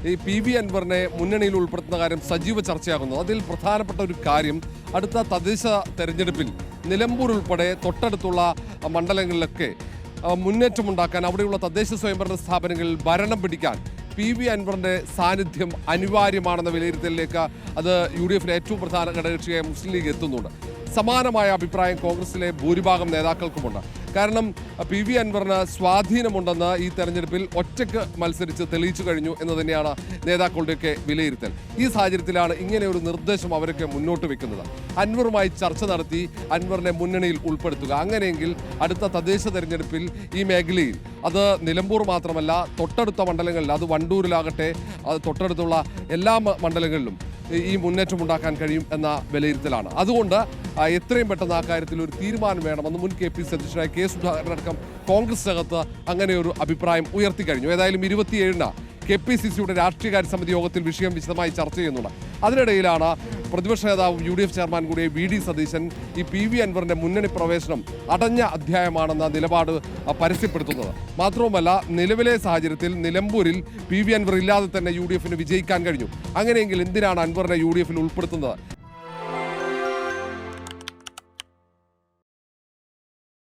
ഈ പി.വി. അൻവറിനെ മുന്നണിയിൽ ഉൾപ്പെടുത്തുന്ന കാര്യം സജീവ ചർച്ചയാകുന്നത്. അതിൽ പ്രധാനപ്പെട്ട ഒരു കാര്യം അടുത്ത തദ്ദേശ തെരഞ്ഞെടുപ്പിൽ നിലമ്പൂർ ഉൾപ്പെടെ തൊട്ടടുത്തുള്ള മണ്ഡലങ്ങളിലൊക്കെ മുന്നേറ്റമുണ്ടാക്കാൻ അവിടെയുള്ള തദ്ദേശ സ്വയംഭരണ സ്ഥാപനങ്ങളിൽ ഭരണം പിടിക്കാൻ പി.വി. അൻവറിൻ്റെ സാന്നിധ്യം അനിവാര്യമാണെന്ന വിലയിരുത്തലിലേക്ക് അത് യു.ഡി.എഫിലെ ഏറ്റവും പ്രധാന ഘടകകക്ഷിയായ മുസ്ലിം ലീഗ് എത്തുന്നുണ്ട്. സമാനമായ അഭിപ്രായം കോൺഗ്രസിലെ ഭൂരിഭാഗം നേതാക്കൾക്കുമുണ്ട്. കാരണം പി.വി. അൻവറിന് സ്വാധീനമുണ്ടെന്ന് ഈ തെരഞ്ഞെടുപ്പിൽ ഒറ്റയ്ക്ക് മത്സരിച്ച് തെളിയിച്ചു കഴിഞ്ഞു എന്ന് തന്നെയാണ് നേതാക്കളുടെയൊക്കെ വിലയിരുത്തൽ. ഈ സാഹചര്യത്തിലാണ് ഇങ്ങനെ ഒരു നിർദ്ദേശം അവരൊക്കെ മുന്നോട്ട് വെക്കുന്നത്. അൻവറുമായി ചർച്ച നടത്തി അൻവറിനെ മുന്നണിയിൽ ഉൾപ്പെടുത്തുക. അങ്ങനെയെങ്കിൽ അടുത്ത തദ്ദേശ തെരഞ്ഞെടുപ്പിൽ ഈ മേഖലയിൽ അത് നിലമ്പൂർ മാത്രമല്ല തൊട്ടടുത്ത മണ്ഡലങ്ങളിൽ, അത് വണ്ടൂരിലാകട്ടെ അത് തൊട്ടടുത്തുള്ള എല്ലാ മണ്ഡലങ്ങളിലും ഈ മുന്നേറ്റമുണ്ടാക്കാൻ കഴിയും എന്ന വിലയിരുത്തലാണ്. അതുകൊണ്ട് എത്രയും പെട്ടെന്ന് ആ കാര്യത്തിൽ ഒരു തീരുമാനം വേണമെന്ന് മുൻ KPCC അധ്യക്ഷനായ കെ സുധാകരനടക്കം കോൺഗ്രസിനകത്ത് അങ്ങനെ ഒരു അഭിപ്രായം ഉയർത്തിക്കഴിഞ്ഞു. ഏതായാലും 27-ന് KPCCയുടെ രാഷ്ട്രീയകാര്യ സമിതി യോഗത്തിൽ വിഷയം വിശദമായി ചർച്ച ചെയ്യുന്നുണ്ട്. അതിനിടയിലാണ് പ്രതിപക്ഷ നേതാവും UDF ചെയർമാൻ കൂടിയ VD സതീശൻ ഈ പി.വി. അൻവറിന്റെ മുന്നണി പ്രവേശനം അടഞ്ഞ അധ്യായമാണെന്ന നിലപാട് പരസ്യപ്പെടുത്തുന്നത്. മാത്രവുമല്ല, നിലവിലെ സാഹചര്യത്തിൽ നിലമ്പൂരിൽ പി.വി. അൻവർ ഇല്ലാതെ തന്നെ UDFന് വിജയിക്കാൻ കഴിഞ്ഞു. അങ്ങനെയെങ്കിൽ എന്തിനാണ് അൻവറിനെ UDFൽ ഉൾപ്പെടുത്തുന്നത്?